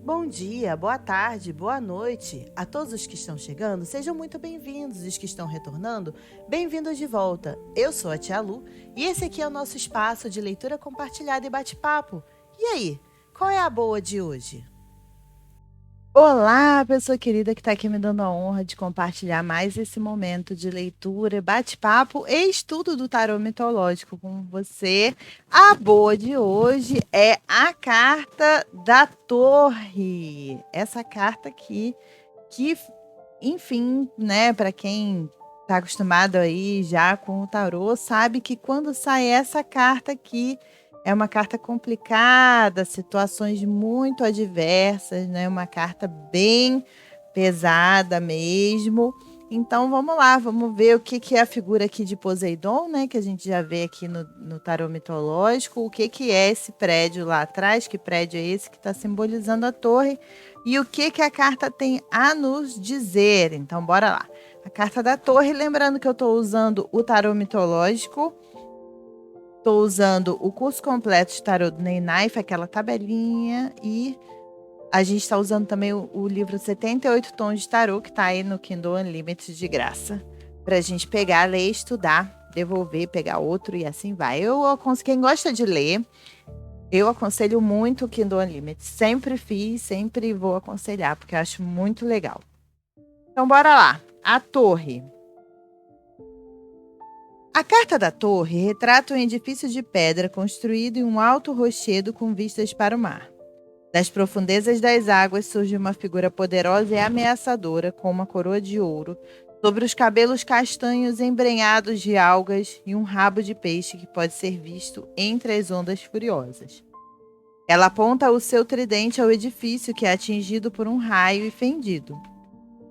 Bom dia, boa tarde, boa noite. A todos os que estão chegando, sejam muito bem-vindos. E os que estão retornando, bem-vindos de volta. Eu sou a Tia Lu e esse aqui é o nosso espaço de leitura compartilhada e bate-papo. E aí, qual é a boa de hoje? Olá, pessoa querida que está aqui me dando a honra de compartilhar mais esse momento de leitura, bate-papo e estudo do tarô mitológico com você. A boa de hoje é a carta da Torre. Essa carta aqui, que, enfim, né, para quem está acostumado aí já com o tarô, sabe que quando sai essa carta aqui, é uma carta complicada, situações muito adversas, né? Uma carta bem pesada mesmo. Então vamos lá, vamos ver o que é a figura aqui de Poseidon, né? Que a gente já vê aqui no tarô mitológico. O que é esse prédio lá atrás? Que prédio é esse que está simbolizando a torre? E o que a carta tem a nos dizer? Então bora lá. A carta da torre, lembrando que eu estou usando o tarô mitológico. Estou usando o curso completo de tarô do Ney Knife, aquela tabelinha, e a gente está usando também o livro 78 Tons de Tarô, que está aí no Kindle Unlimited de graça, para a gente pegar, ler, estudar, devolver, pegar outro e assim vai. Quem gosta de ler, eu aconselho muito o Kindle Unlimited. Sempre fiz, sempre vou aconselhar, porque eu acho muito legal. Então, bora lá. A Torre. A carta da torre retrata um edifício de pedra construído em um alto rochedo com vistas para o mar. Das profundezas das águas surge uma figura poderosa e ameaçadora com uma coroa de ouro, sobre os cabelos castanhos embrenhados de algas e um rabo de peixe que pode ser visto entre as ondas furiosas. Ela aponta o seu tridente ao edifício que é atingido por um raio e fendido.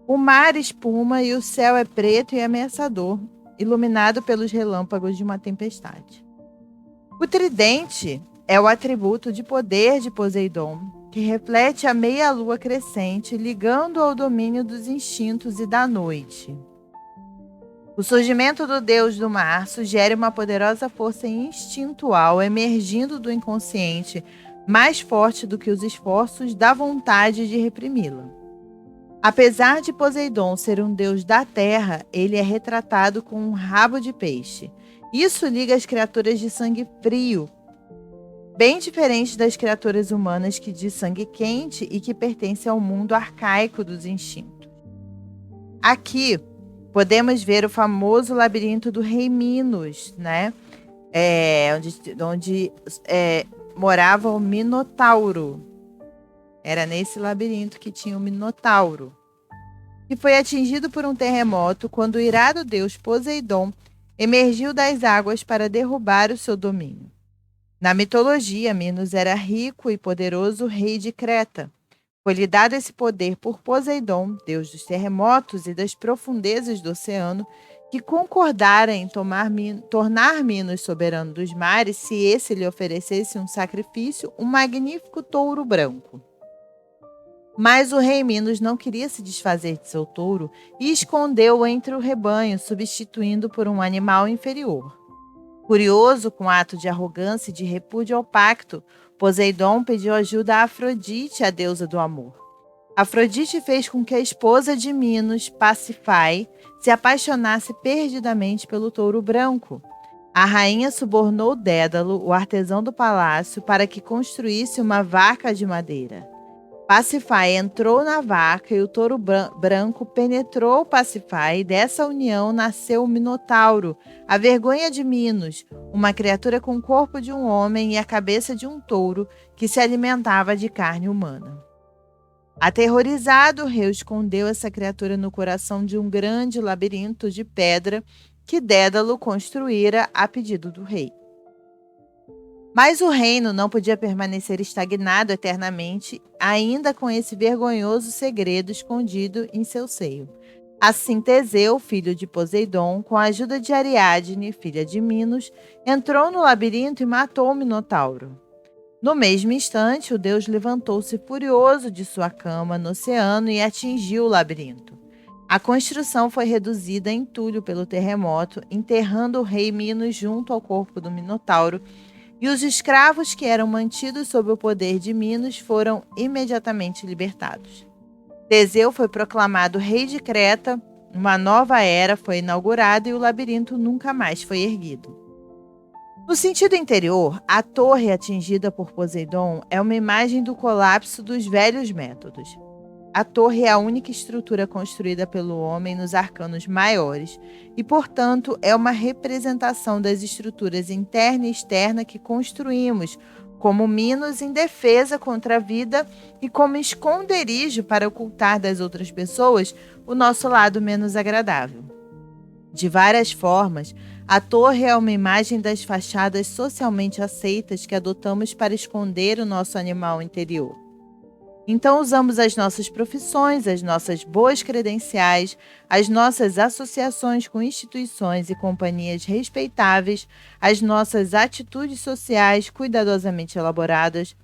O mar espuma e o céu é preto e ameaçador, iluminado pelos relâmpagos de uma tempestade. O tridente é o atributo de poder de Poseidon, que reflete a meia-lua crescente, ligando ao domínio dos instintos e da noite. O surgimento do deus do mar sugere uma poderosa força instintual emergindo do inconsciente, mais forte do que os esforços da vontade de reprimi-la. Apesar de Poseidon ser um deus da terra, ele é retratado com um rabo de peixe. Isso liga as criaturas de sangue frio, bem diferente das criaturas humanas que de sangue quente e que pertencem ao mundo arcaico dos instintos. Aqui podemos ver o famoso labirinto do rei Minos, né? Onde morava o Minotauro. Era nesse labirinto que tinha o Minotauro, que foi atingido por um terremoto quando o irado deus Poseidon emergiu das águas para derrubar o seu domínio. Na mitologia, Minos era rico e poderoso rei de Creta. Foi-lhe dado esse poder por Poseidon, deus dos terremotos e das profundezas do oceano, que concordara em tornar Minos soberano dos mares se esse lhe oferecesse um sacrifício, um magnífico touro branco. Mas o rei Minos não queria se desfazer de seu touro e escondeu-o entre o rebanho, substituindo por um animal inferior. Curioso com o ato de arrogância e de repúdio ao pacto, Poseidon pediu ajuda a Afrodite, a deusa do amor. Afrodite fez com que a esposa de Minos, Pasífae, se apaixonasse perdidamente pelo touro branco. A rainha subornou Dédalo, o artesão do palácio, para que construísse uma vaca de madeira. Pasífae entrou na vaca e o touro branco penetrou Pasífae, e dessa união nasceu o Minotauro, a vergonha de Minos, uma criatura com o corpo de um homem e a cabeça de um touro que se alimentava de carne humana. Aterrorizado, o rei escondeu essa criatura no coração de um grande labirinto de pedra que Dédalo construíra a pedido do rei. Mas o reino não podia permanecer estagnado eternamente, ainda com esse vergonhoso segredo escondido em seu seio. Assim Teseu, filho de Poseidon, com a ajuda de Ariadne, filha de Minos, entrou no labirinto e matou o Minotauro. No mesmo instante, o deus levantou-se furioso de sua cama no oceano e atingiu o labirinto. A construção foi reduzida em entulho pelo terremoto, enterrando o rei Minos junto ao corpo do Minotauro, e os escravos que eram mantidos sob o poder de Minos foram imediatamente libertados. Teseu foi proclamado rei de Creta, uma nova era foi inaugurada e o labirinto nunca mais foi erguido. No sentido interior, a torre atingida por Poseidon é uma imagem do colapso dos velhos métodos. A torre é a única estrutura construída pelo homem nos arcanos maiores e, portanto, é uma representação das estruturas interna e externa que construímos, como Minos em defesa contra a vida e como esconderijo para ocultar das outras pessoas o nosso lado menos agradável. De várias formas, a torre é uma imagem das fachadas socialmente aceitas que adotamos para esconder o nosso animal interior. Então usamos as nossas profissões, as nossas boas credenciais, as nossas associações com instituições e companhias respeitáveis, as nossas atitudes sociais cuidadosamente elaboradas,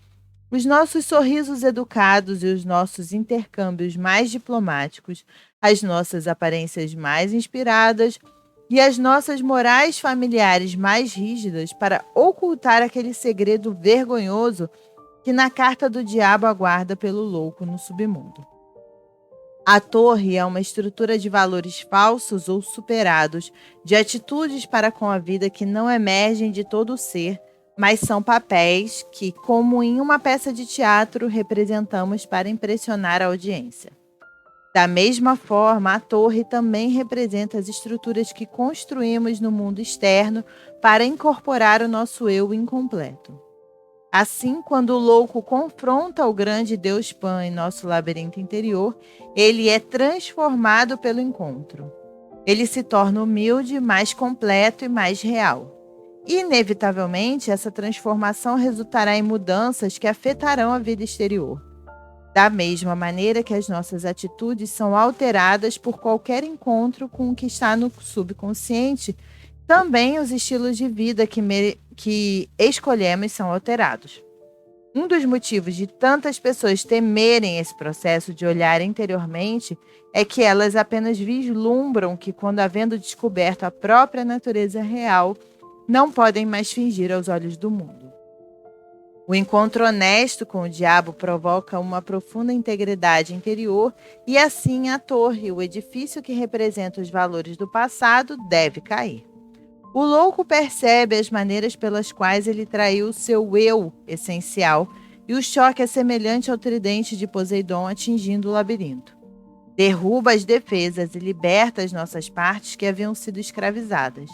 os nossos sorrisos educados e os nossos intercâmbios mais diplomáticos, as nossas aparências mais inspiradas e as nossas morais familiares mais rígidas para ocultar aquele segredo vergonhoso que na carta do diabo aguarda pelo louco no submundo. A torre é uma estrutura de valores falsos ou superados, de atitudes para com a vida que não emergem de todo o ser, mas são papéis que, como em uma peça de teatro, representamos para impressionar a audiência. Da mesma forma, a torre também representa as estruturas que construímos no mundo externo para incorporar o nosso eu incompleto. Assim, quando o louco confronta o grande Deus Pan em nosso labirinto interior, ele é transformado pelo encontro. Ele se torna humilde, mais completo e mais real. Inevitavelmente, essa transformação resultará em mudanças que afetarão a vida exterior. Da mesma maneira que as nossas atitudes são alteradas por qualquer encontro com o que está no subconsciente, também os estilos de vida que escolhemos são alterados. Um dos motivos de tantas pessoas temerem esse processo de olhar interiormente é que elas apenas vislumbram que, quando havendo descoberto a própria natureza real, não podem mais fingir aos olhos do mundo. O encontro honesto com o diabo provoca uma profunda integridade interior e, assim, a torre, o edifício que representa os valores do passado, deve cair. O louco percebe as maneiras pelas quais ele traiu o seu eu essencial e o choque é semelhante ao tridente de Poseidon atingindo o labirinto. Derruba as defesas e liberta as nossas partes que haviam sido escravizadas.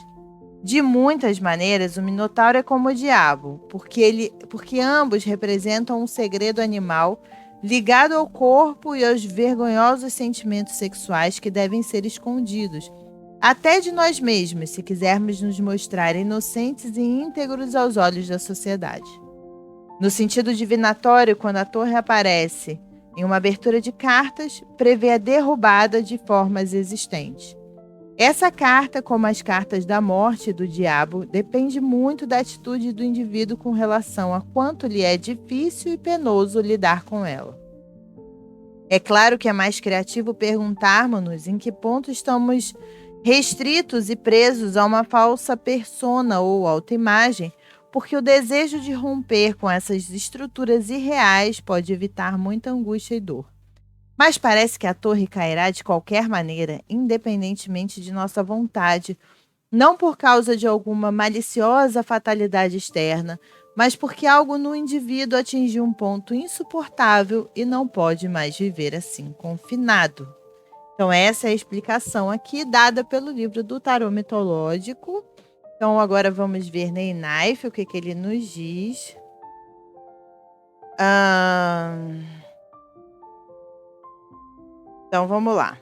De muitas maneiras, o Minotauro é como o diabo, porque ambos representam um segredo animal ligado ao corpo e aos vergonhosos sentimentos sexuais que devem ser escondidos, até de nós mesmos, se quisermos nos mostrar inocentes e íntegros aos olhos da sociedade. No sentido divinatório, quando a torre aparece em uma abertura de cartas, prevê a derrubada de formas existentes. Essa carta, como as cartas da morte e do diabo, depende muito da atitude do indivíduo com relação a quanto lhe é difícil e penoso lidar com ela. É claro que é mais criativo perguntarmos-nos em que ponto estamos restritos e presos a uma falsa persona ou autoimagem, porque o desejo de romper com essas estruturas irreais pode evitar muita angústia e dor. Mas parece que a torre cairá de qualquer maneira, independentemente de nossa vontade, não por causa de alguma maliciosa fatalidade externa, mas porque algo no indivíduo atingiu um ponto insuportável e não pode mais viver assim, confinado. Então essa é a explicação aqui dada pelo livro do Tarô Mitológico. Então agora vamos ver Ney Knife, o que ele nos diz. Então vamos lá.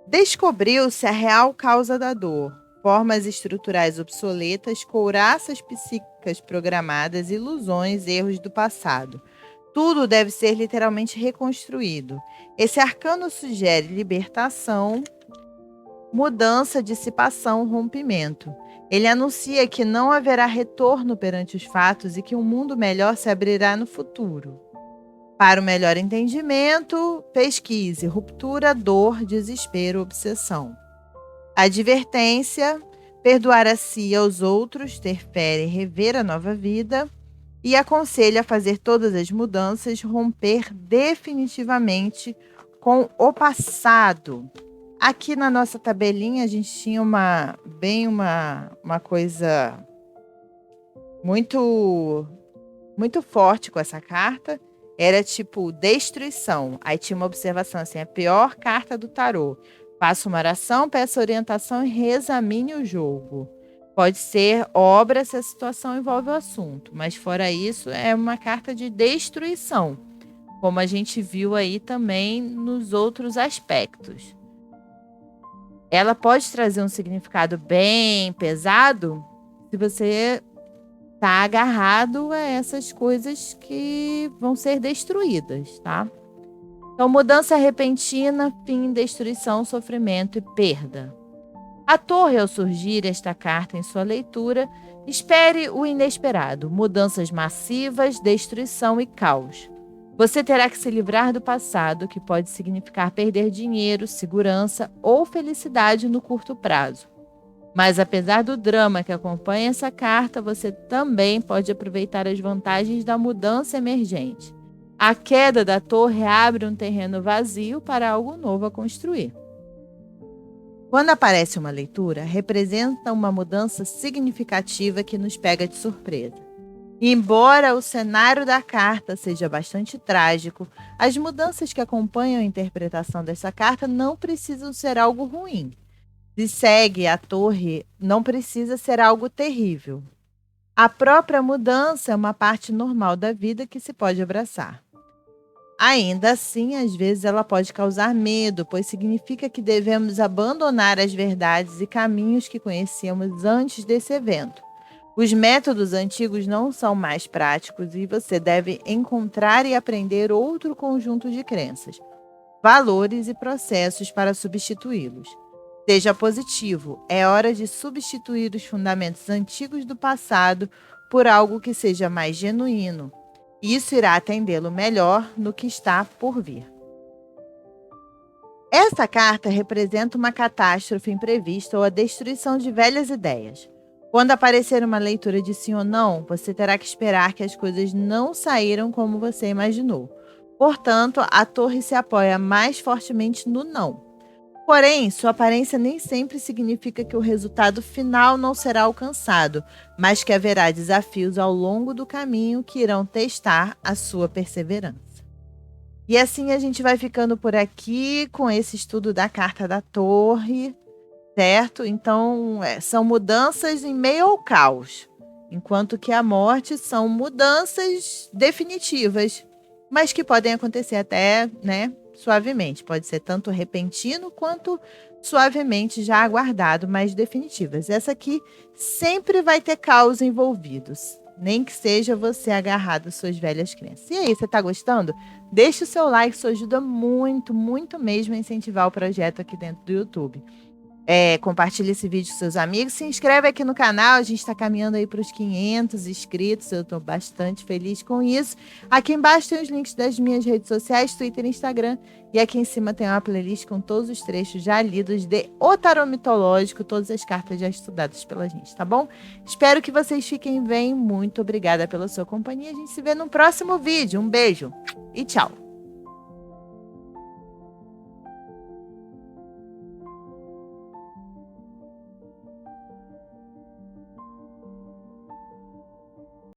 Descobriu-se a real causa da dor, formas estruturais obsoletas, couraças psíquicas programadas, ilusões, erros do passado. Tudo deve ser literalmente reconstruído. Esse arcano sugere libertação, mudança, dissipação, rompimento. Ele anuncia que não haverá retorno perante os fatos e que um mundo melhor se abrirá no futuro. Para o melhor entendimento, pesquise ruptura, dor, desespero, obsessão. Advertência: perdoar a si e aos outros, ter fé e rever a nova vida, e aconselha a fazer todas as mudanças, romper definitivamente com o passado. Aqui na nossa tabelinha a gente tinha uma coisa muito forte com essa carta. Era tipo destruição. Aí tinha uma observação assim: a pior carta do tarô. Faça uma oração, peça orientação e reexamine o jogo. Pode ser obra se a situação envolve o assunto, mas fora isso é uma carta de destruição, como a gente viu aí também nos outros aspectos. Ela pode trazer um significado bem pesado se você está agarrado a essas coisas que vão ser destruídas, tá? Então, mudança repentina, fim, destruição, sofrimento e perda. A Torre, ao surgir esta carta em sua leitura, espere o inesperado, mudanças massivas, destruição e caos. Você terá que se livrar do passado, que pode significar perder dinheiro, segurança ou felicidade no curto prazo. Mas apesar do drama que acompanha essa carta, você também pode aproveitar as vantagens da mudança emergente. A queda da torre abre um terreno vazio para algo novo a construir. Quando aparece uma leitura, representa uma mudança significativa que nos pega de surpresa. Embora o cenário da carta seja bastante trágico, as mudanças que acompanham a interpretação dessa carta não precisam ser algo ruim. Se segue a torre, não precisa ser algo terrível. A própria mudança é uma parte normal da vida que se pode abraçar. Ainda assim, às vezes ela pode causar medo, pois significa que devemos abandonar as verdades e caminhos que conhecíamos antes desse evento. Os métodos antigos não são mais práticos e você deve encontrar e aprender outro conjunto de crenças, valores e processos para substituí-los. Seja positivo, é hora de substituir os fundamentos antigos do passado por algo que seja mais genuíno. Isso irá atendê-lo melhor no que está por vir. Essa carta representa uma catástrofe imprevista ou a destruição de velhas ideias. Quando aparecer uma leitura de sim ou não, você terá que esperar que as coisas não saíram como você imaginou. Portanto, a torre se apoia mais fortemente no não. Porém, sua aparência nem sempre significa que o resultado final não será alcançado, mas que haverá desafios ao longo do caminho que irão testar a sua perseverança. E assim a gente vai ficando por aqui com esse estudo da carta da torre, certo? Então, são mudanças em meio ao caos, enquanto que a morte são mudanças definitivas, mas que podem acontecer até, suavemente. Pode ser tanto repentino quanto suavemente já aguardado, mas definitivas. Essa aqui sempre vai ter caos envolvidos, nem que seja você agarrado às suas velhas crenças. E aí, você está gostando? Deixa o seu like, isso ajuda muito, muito mesmo a incentivar o projeto aqui dentro do YouTube. Compartilhe esse vídeo com seus amigos, se inscreve aqui no canal, a gente está caminhando aí para os 500 inscritos, eu estou bastante feliz com isso. Aqui embaixo tem os links das minhas redes sociais, Twitter e Instagram, e aqui em cima tem uma playlist com todos os trechos já lidos de O Tarô Mitológico, todas as cartas já estudadas pela gente, tá bom? Espero que vocês fiquem bem, muito obrigada pela sua companhia, a gente se vê no próximo vídeo, um beijo e tchau!